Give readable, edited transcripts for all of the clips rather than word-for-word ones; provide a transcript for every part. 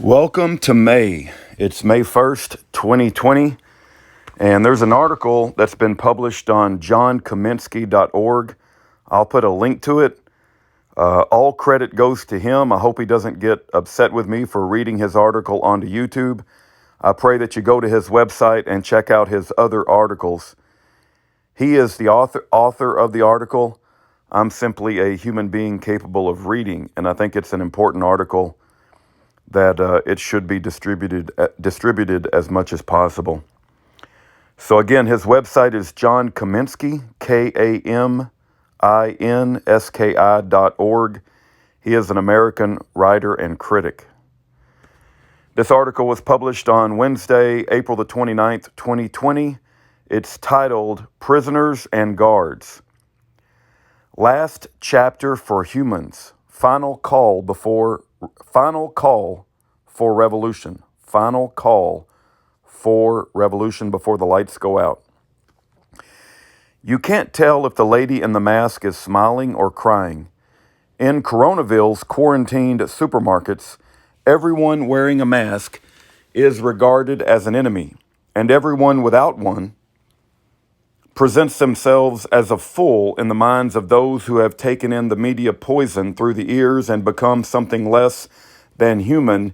Welcome to May. It's May 1st, 2020, and there's an article that's been published on johnkaminsky.org. I'll put a link to it. All credit goes to him. I hope he doesn't get upset with me for reading his article onto YouTube. I pray that you go to his website and check out his other articles. He is the author of the article. I'm simply a human being capable of reading, and I think it's an important article that it should be distributed as much as possible. So again, his website is John Kaminsky, KAMINSKI.org. He is an American writer and critic. This article was published on Wednesday, April the 29th, 2020. It's titled Prisoners and Guards. Last chapter for humans. Final call for revolution. Final call for revolution before the lights go out. You can't tell if the lady in the mask is smiling or crying. In Coronaville's quarantined supermarkets, everyone wearing a mask is regarded as an enemy, and everyone without one presents themselves as a fool in the minds of those who have taken in the media poison through the ears and become something less than human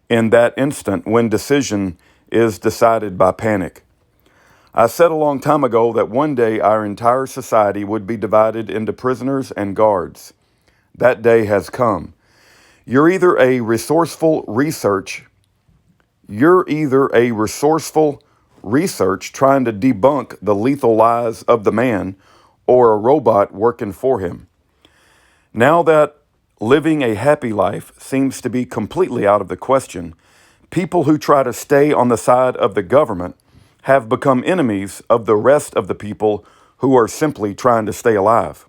in that instant when decision is decided by panic. I said a long time ago that one day our entire society would be divided into prisoners and guards. That day has come. You're either a resourceful research trying to debunk the lethal lies of the man, or a robot working for him. Now that living a happy life seems to be completely out of the question, people who try to stay on the side of the government have become enemies of the rest of the people who are simply trying to stay alive.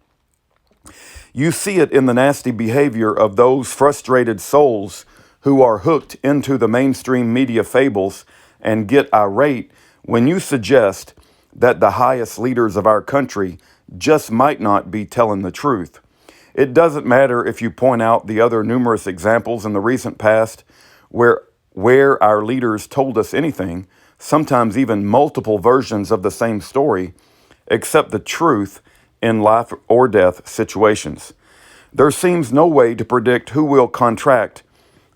You see it in the nasty behavior of those frustrated souls who are hooked into the mainstream media fables and get irate when you suggest that the highest leaders of our country just might not be telling the truth. It doesn't matter if you point out the other numerous examples in the recent past where our leaders told us anything, sometimes even multiple versions of the same story, except the truth in life or death situations. There seems no way to predict who will contract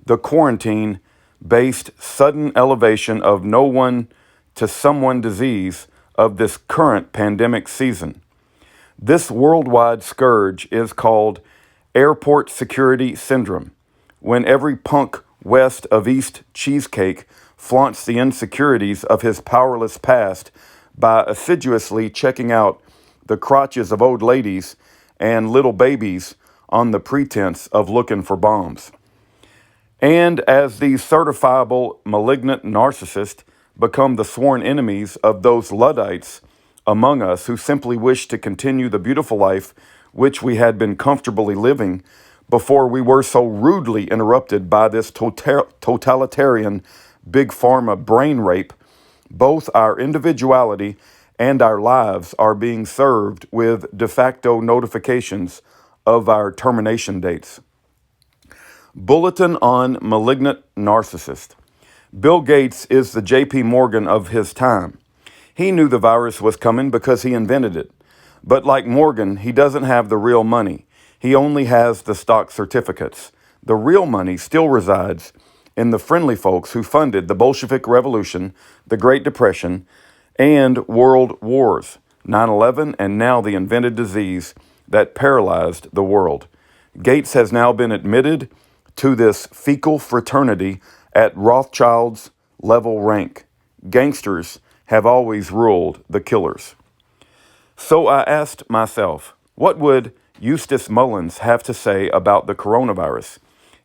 the quarantine-based sudden elevation of no one to someone disease of this current pandemic season. This worldwide scourge is called airport security syndrome, when every punk west of East Cheesecake flaunts the insecurities of his powerless past by assiduously checking out the crotches of old ladies and little babies on the pretense of looking for bombs. And as these certifiable malignant narcissists become the sworn enemies of those Luddites among us who simply wish to continue the beautiful life which we had been comfortably living before we were so rudely interrupted by this totalitarian big pharma brain rape, both our individuality and our lives are being served with de facto notifications of our termination dates. Bulletin on Malignant Narcissist. Bill Gates is the J.P. Morgan of his time. He knew the virus was coming because he invented it. But like Morgan, he doesn't have the real money. He only has the stock certificates. The real money still resides in the friendly folks who funded the Bolshevik Revolution, the Great Depression, and world wars, 9/11, and now the invented disease that paralyzed the world. Gates has now been admitted to this fecal fraternity at Rothschild's level rank. Gangsters have always ruled the killers. So I asked myself, what would Eustace Mullins have to say about the coronavirus?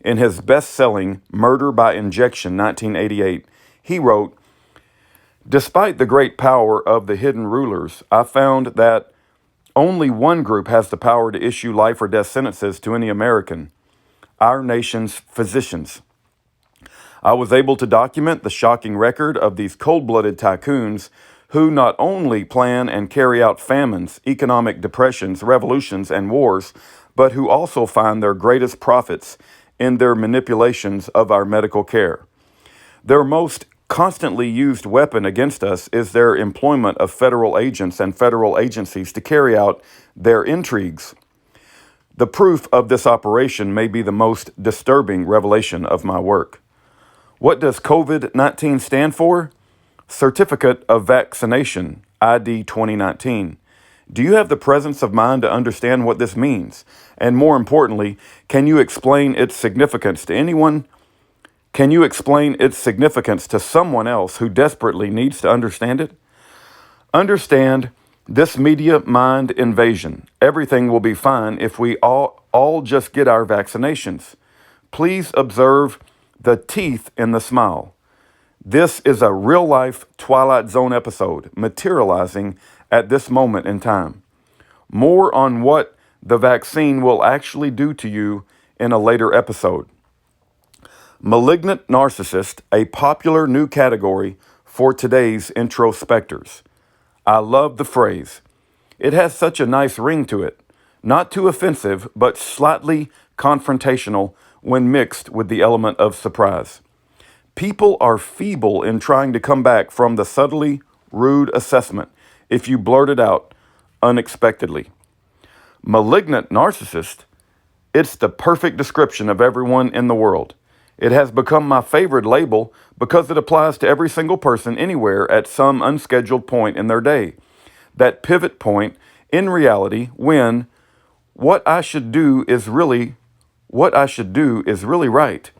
In his best-selling Murder by Injection, 1988, he wrote, "Despite the great power of the hidden rulers, I found that only one group has the power to issue life or death sentences to any American: our nation's physicians. I was able to document the shocking record of these cold-blooded tycoons who not only plan and carry out famines, economic depressions, revolutions, and wars, but who also find their greatest profits in their manipulations of our medical care. Their most constantly used weapon against us is their employment of federal agents and federal agencies to carry out their intrigues. The proof of this operation may be the most disturbing revelation of my work. What does COVID 19 stand for? Certificate of Vaccination, ID 2019. Do you have the presence of mind to understand what this means? And more importantly, can you explain its significance to anyone? Can you explain its significance to someone else who desperately needs to understand it? Understand this media mind invasion. Everything will be fine if we all just get our vaccinations. Please observe the teeth in the smile. This is a real-life Twilight Zone episode materializing at this moment in time. More on what the vaccine will actually do to you in a later episode. Malignant narcissist, a popular new category for today's introspectors. I love the phrase. It has such a nice ring to it. Not too offensive, but slightly confrontational when mixed with the element of surprise. People are feeble in trying to come back from the subtly rude assessment if you blurt it out unexpectedly. Malignant narcissist, it's the perfect description of everyone in the world. It has become my favorite label because it applies to every single person anywhere at some unscheduled point in their day. That pivot point in reality when what I should do is really right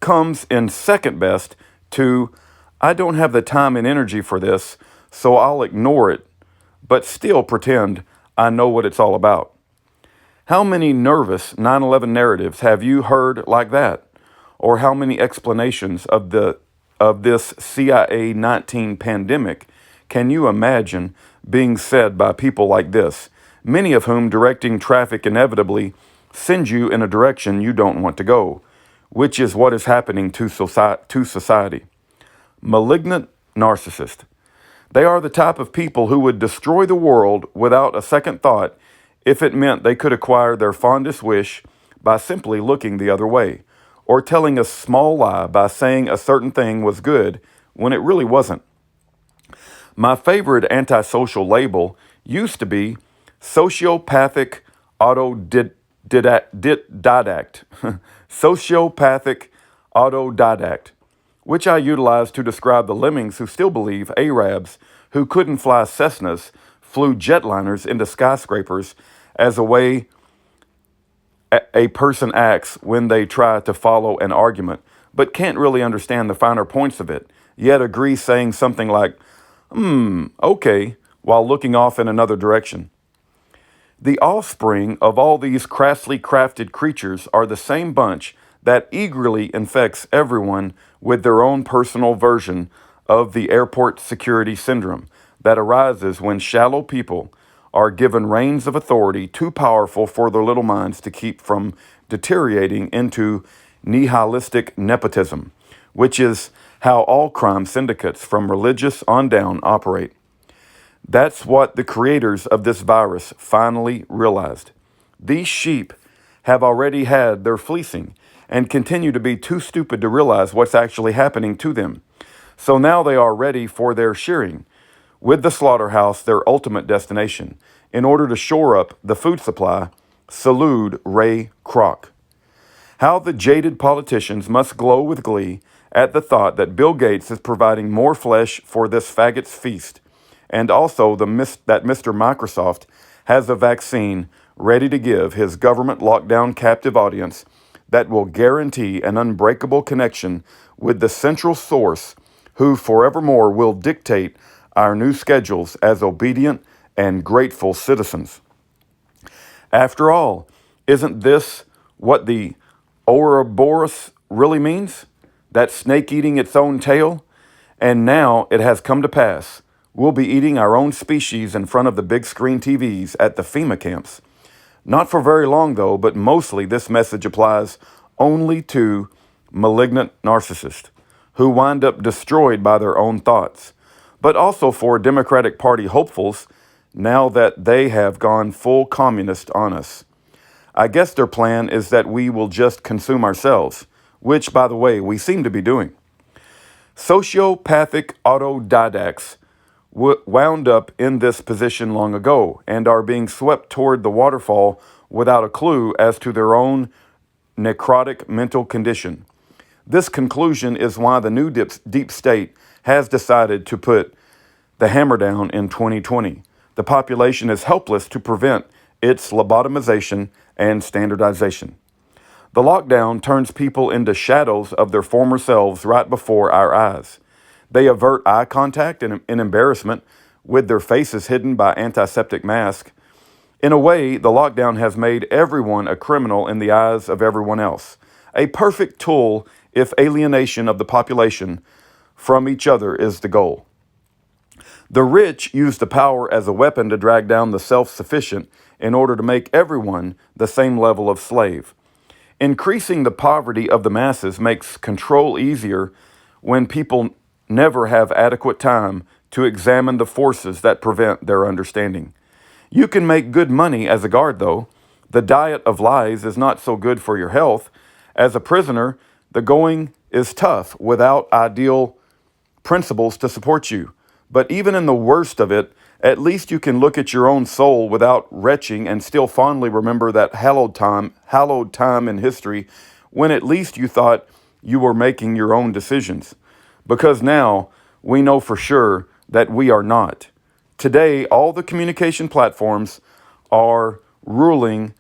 comes in second best to I don't have the time and energy for this, so I'll ignore it, but still pretend I know what it's all about. How many nervous 9/11 narratives have you heard like that? Or how many explanations of this CIA-19 pandemic can you imagine being said by people like this, many of whom directing traffic inevitably send you in a direction you don't want to go, which is what is happening to society. Malignant narcissist. They are the type of people who would destroy the world without a second thought if it meant they could acquire their fondest wish by simply looking the other way, or telling a small lie by saying a certain thing was good when it really wasn't. My favorite antisocial label used to be sociopathic autodidact. Sociopathic autodidact, which I utilize to describe the lemmings who still believe Arabs who couldn't fly Cessnas flew jetliners into skyscrapers as a way a person acts when they try to follow an argument, but can't really understand the finer points of it, yet agree saying something like, okay, while looking off in another direction. The offspring of all these crassly crafted creatures are the same bunch that eagerly infects everyone with their own personal version of the airport security syndrome that arises when shallow people are given reins of authority too powerful for their little minds to keep from deteriorating into nihilistic nepotism, which is how all crime syndicates from religious on down operate. That's what the creators of this virus finally realized. These sheep have already had their fleecing and continue to be too stupid to realize what's actually happening to them. So now they are ready for their shearing, with the slaughterhouse their ultimate destination, in order to shore up the food supply. Salute Ray Kroc. How the jaded politicians must glow with glee at the thought that Bill Gates is providing more flesh for this faggot's feast, and also that Mr. Microsoft has a vaccine ready to give his government lockdown captive audience that will guarantee an unbreakable connection with the central source who forevermore will dictate our new schedules as obedient and grateful citizens. After all, isn't this what the Ouroboros really means? That snake eating its own tail? And now it has come to pass. We'll be eating our own species in front of the big screen TVs at the FEMA camps. Not for very long, though, but mostly this message applies only to malignant narcissists who wind up destroyed by their own thoughts, but also for Democratic Party hopefuls now that they have gone full communist on us. I guess their plan is that we will just consume ourselves, which, by the way, we seem to be doing. Sociopathic autodidacts wound up in this position long ago and are being swept toward the waterfall without a clue as to their own necrotic mental condition. This conclusion is why the new deep state has decided to put the hammer down in 2020. The population is helpless to prevent its lobotomization and standardization. The lockdown turns people into shadows of their former selves right before our eyes. They avert eye contact in embarrassment with their faces hidden by antiseptic masks. In a way, the lockdown has made everyone a criminal in the eyes of everyone else. A perfect tool if alienation of the population from each other is the goal. The rich use the power as a weapon to drag down the self-sufficient in order to make everyone the same level of slave. Increasing the poverty of the masses makes control easier when people never have adequate time to examine the forces that prevent their understanding. You can make good money as a guard, though. The diet of lies is not so good for your health. As a prisoner, the going is tough without ideal principles to support you. But even in the worst of it, at least you can look at your own soul without retching and still fondly remember that hallowed time in history when at least you thought you were making your own decisions. Because now we know for sure that we are not. Today, all the communication platforms are ruling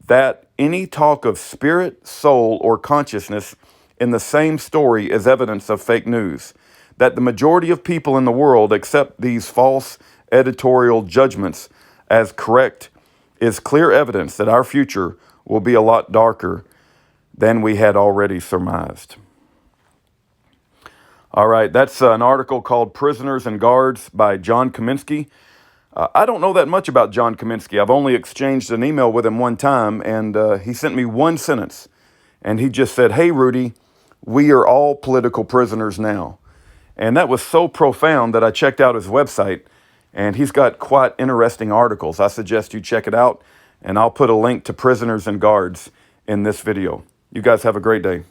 that any talk of spirit, soul, or consciousness in the same story is evidence of fake news. That the majority of people in the world accept these false editorial judgments as correct is clear evidence that our future will be a lot darker than we had already surmised. All right, that's an article called Prisoners and Guards by John Kaminsky. I don't know that much about John Kaminsky. I've only exchanged an email with him one time, and he sent me one sentence. And he just said, "Hey, Rudy, we are all political prisoners now." And that was so profound that I checked out his website, and he's got quite interesting articles. I suggest you check it out, and I'll put a link to Prisoners and Guards in this video. You guys have a great day.